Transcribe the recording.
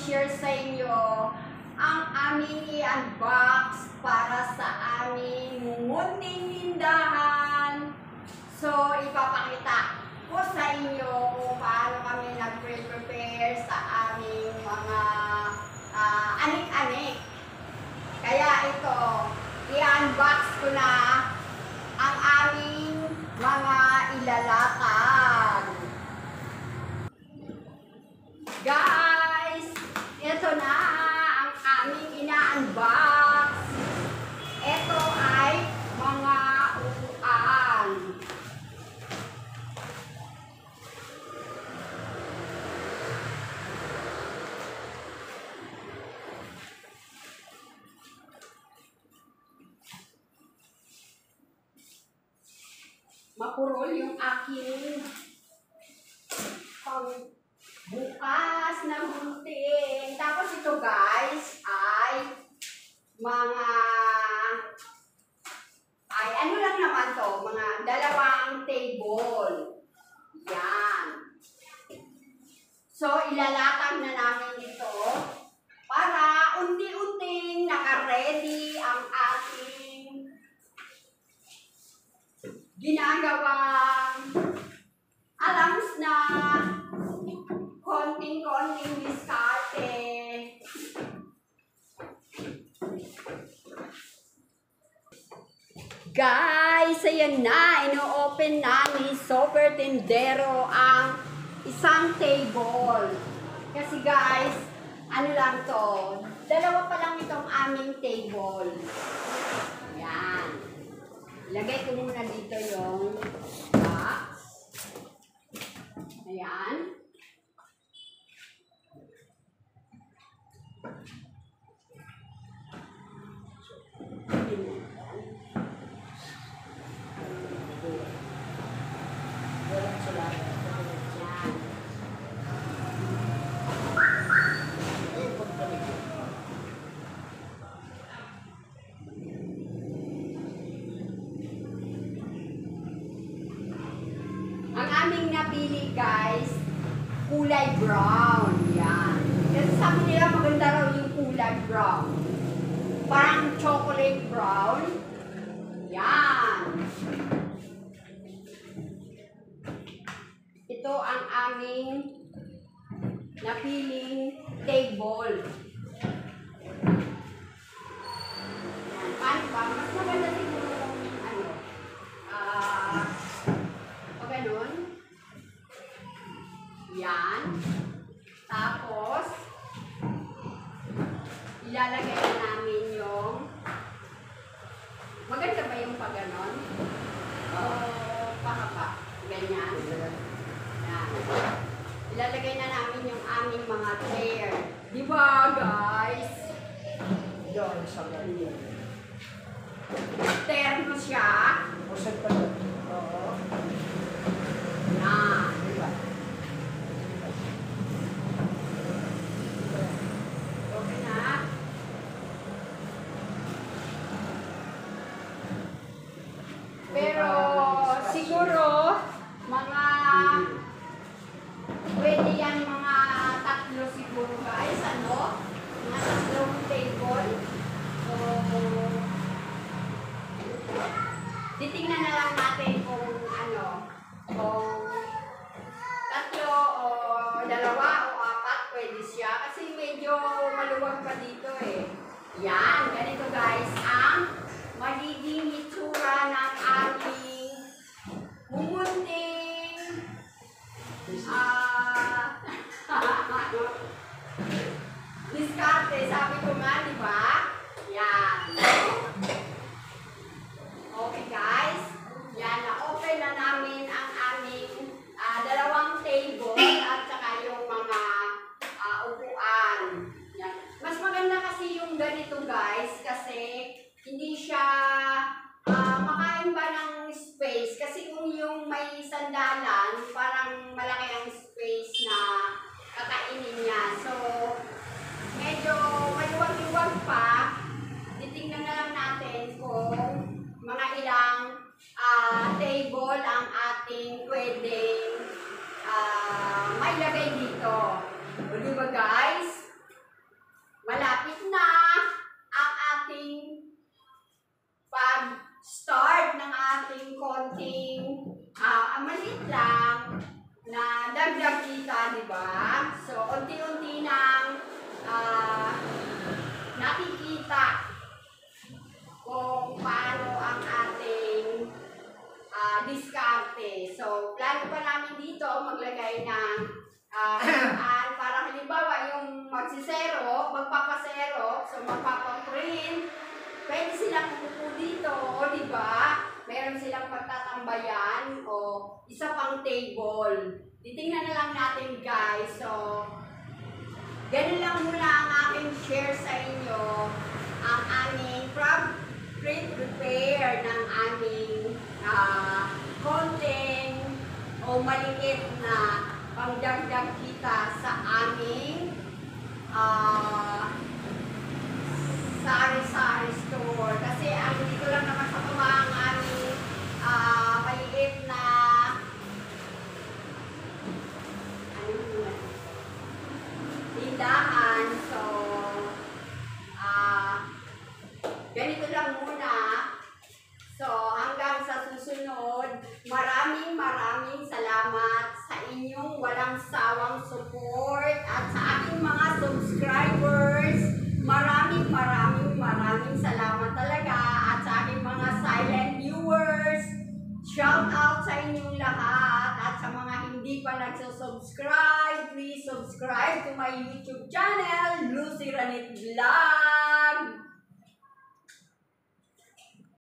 i-share sa inyo ang aming i-unbox para sa aming munting tindahan. So, ipapakita ko sa inyo kung paano kami nag-prepare sa aming mga anik-anik. Kaya ito, i-unbox ko na ang aming mga ilalakad. Guys, ito na ang aming ina-unbox. Ito ay mga upuan. Mapurol yung aking bukas na gunting. Tapos ito guys ay mga ano lang naman to, mga dalawang table. Yan. So ilalatag na namin ito para unti-unting naka-ready ang ating ginagawang alams na konting-konting diskarte. Guys, ayan na, ino-open na ni Super Tindero ang isang table. Kasi guys, ano lang to, dalawa pa lang itong aming table. Ayan. Ilagay ko muna dito yung box. Ayan. Ang aming napili guys, kulay brown. Yan. Kasi sabi nila maganda raw yung kulay brown. Parang chocolate brown. Yan. Ito ang aming napiling table. Yan. Paano ba? Mas maganda siguro yung ano. Ganun. Yan. Tapos, ilalagay na namin yung maganda ba yung pag-ganon? O pakapa. Ganyan. Yan. Ilalagay na namin yung aming mga chair. Diba guys? Yan, sa ganyan. Terno siya. Usap pa doon. Oo. Yan. Diba? Okay na. Pero siguro mga pwede yan mga tatlo siguro guys. Ano? Mga tatlong table. So, titingnan na lang natin kung ano, kung tatlo o dalawa o apat pwede siya. Kasi medyo maluwag pa dito eh. Yan, ganito guys ang magiging itsura ng ating mumunting diskarte. Sabi ko nga, di ba? Yan. Okay guys, yan, na-open na namin ang aming dalawang table at saka yung mga upuan. Yan. Mas maganda kasi yung ganito guys kasi hindi siya makain ba ng space. Kasi kung yung may sandalan, parang malaki ang space na kakainin niya. So, medyo maluwag-luwag pa. Titingnan na lang natin kung mga ilang table ang ating pwedeng mailagay dito. O diba guys? para halimbawa yung magpapasero, so magpapaprint, pwede silang umupo dito, o di ba? Meron silang pagtatambayan, o isa pang table. Titingnan na lang natin guys, so ganun lang muna ang aking share sa inyo, ang aming prepare ng aming konting o maliit na pangdagdag kita sa aming sari-sari store. Kasi ang dito lang naman sa ang aming maliit na tindahan. So, ganito lang muna. So, hanggang sa susunod, maraming salamat sa inyong walang sawang support at sa aking mga subscribers. Maraming salamat talaga at sa aking mga silent viewers. Shout out sa inyong lahat at sa mga hindi pa nagsusubscribe, please subscribe to my YouTube channel, Lucy Ranit Vlog.